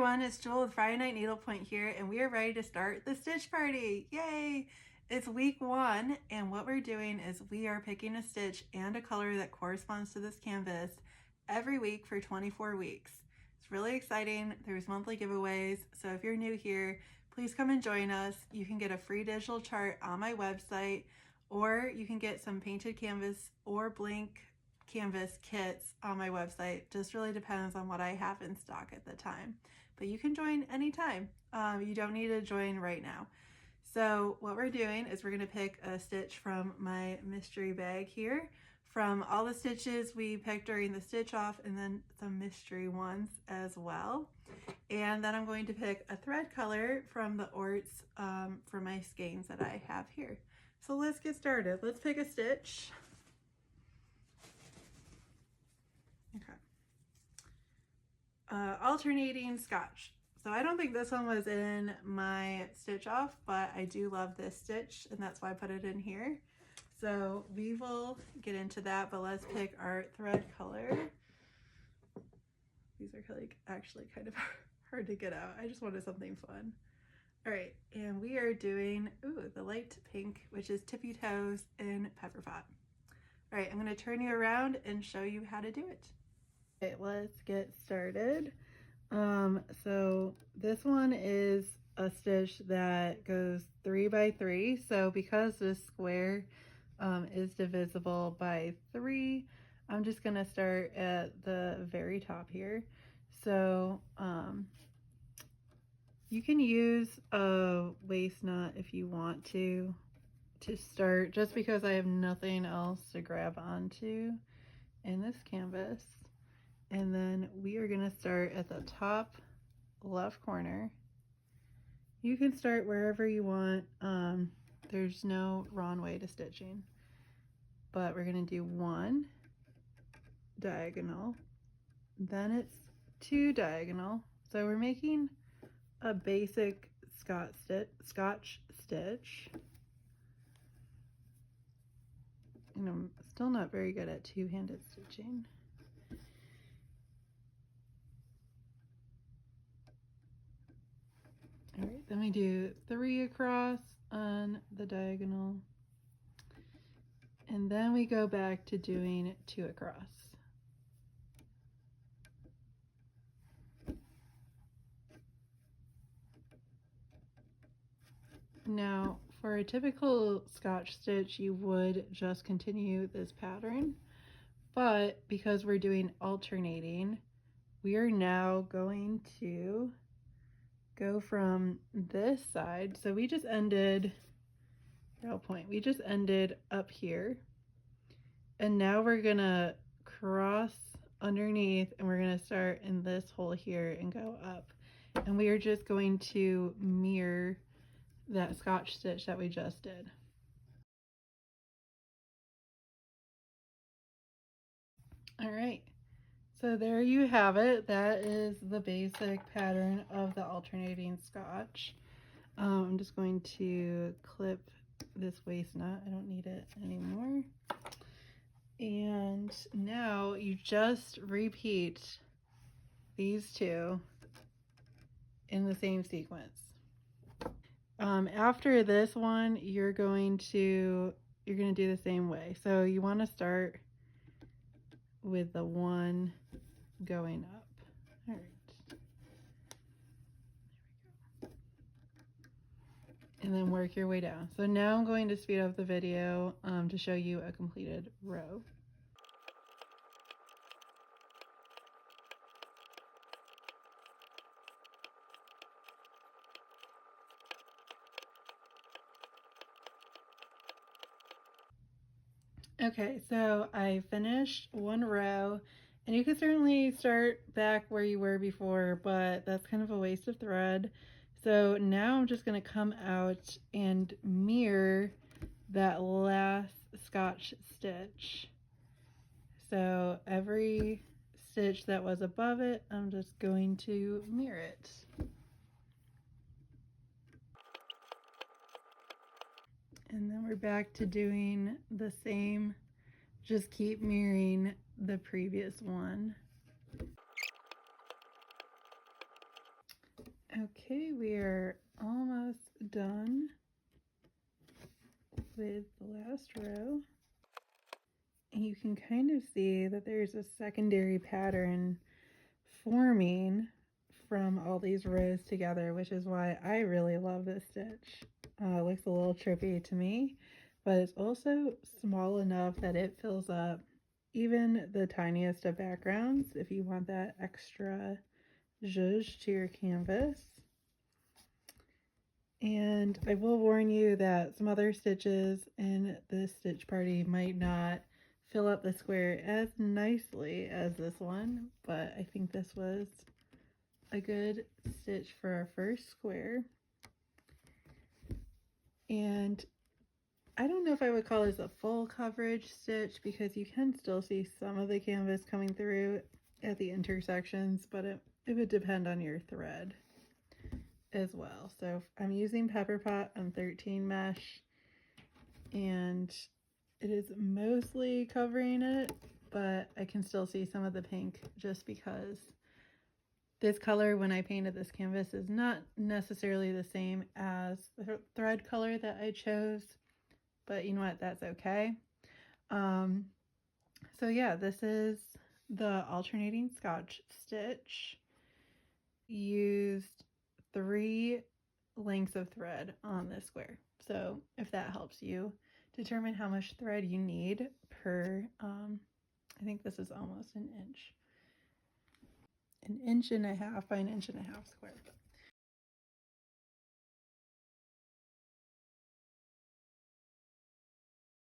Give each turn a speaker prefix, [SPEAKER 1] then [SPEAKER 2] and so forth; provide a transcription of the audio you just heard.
[SPEAKER 1] everyone, it's Jewel with Friday Night Needlepoint here, and we are ready to start the stitch party. Yay! It's week 1, and what we're doing is we are picking a stitch and a color that corresponds to this canvas every week for 24 weeks. It's really exciting. There's monthly giveaways, so if you're new here, please come and join us. You can get a free digital chart on my website, or you can get some painted canvas or blank canvas kits on my website. Just really depends on what I have in stock at the time, but you can join anytime. You don't need to join right now. So what we're doing is we're going to pick a stitch from my mystery bag here, from all the stitches we picked during the stitch off, and then some mystery ones as well. And then I'm going to pick a thread color from the Orts for my skeins that I have here. So let's get started. Let's pick a stitch. Okay. Alternating Scotch. So I don't think this one was in my stitch off, but I do love this stitch, and that's why I put it in here. So we will get into that, but let's pick our thread color. These are like actually kind of hard to get out. I just wanted something fun. All right, and we are doing, the light pink, which is Tippy Toes in Pepper Pot. All right, I'm gonna turn you around and show you how to do it. Okay, let's get started. So this one is a stitch that goes 3 by 3. So because this square is divisible by 3, I'm just gonna start at the very top here. So you can use a waist knot if you want to start, just because I have nothing else to grab onto in this canvas. And then we are going to start at the top left corner. You can start wherever you want. There's no wrong way to stitching, but we're going to do 1 diagonal, then it's 2 diagonal. So we're making a basic Scotch stitch. And I'm still not very good at two-handed stitching. All right, then we do 3 across on the diagonal, and then we go back to doing 2 across. Now, for a typical Scotch stitch, you would just continue this pattern, but because we're doing alternating, we are now going to go from this side. So we just ended, we just ended up here, and now we're gonna cross underneath, and we're gonna start in this hole here and go up, and we are just going to mirror that Scotch stitch that we just did. All right, so there you have it. That is the basic pattern of the alternating Scotch. I'm just going to clip this waist knot. I don't need it anymore. And now you just repeat these 2 in the same sequence. After this one, you're going to do the same way. So you want to start with the 1 going up. All right. There we go. And then work your way down. So now I'm going to speed up the video to show you a completed row. Okay, so I finished 1 row, and you can certainly start back where you were before, but that's kind of a waste of thread. So now I'm just going to come out and mirror that last Scotch stitch. So every stitch that was above it, I'm just going to mirror it. And then we're back to doing the same, just keep mirroring the previous one. Okay, we are almost done with the last row. And you can kind of see that there's a secondary pattern forming from all these rows together, which is why I really love this stitch. It looks a little trippy to me, but it's also small enough that it fills up even the tiniest of backgrounds if you want that extra zhuzh to your canvas. And I will warn you that some other stitches in this stitch party might not fill up the square as nicely as this one, but I think this was a good stitch for our first square. And I don't know if I would call this a full coverage stitch because you can still see some of the canvas coming through at the intersections, but it would depend on your thread as well. So I'm using Pepper Pot on 13 mesh, and it is mostly covering it, but I can still see some of the pink just because this color, when I painted this canvas, is not necessarily the same as the thread color that I chose, but you know what, that's okay. So yeah, this is the alternating Scotch stitch. Used 3 lengths of thread on this square. So if that helps you determine how much thread you need per, I think this is almost an inch and a half by an inch and a half square.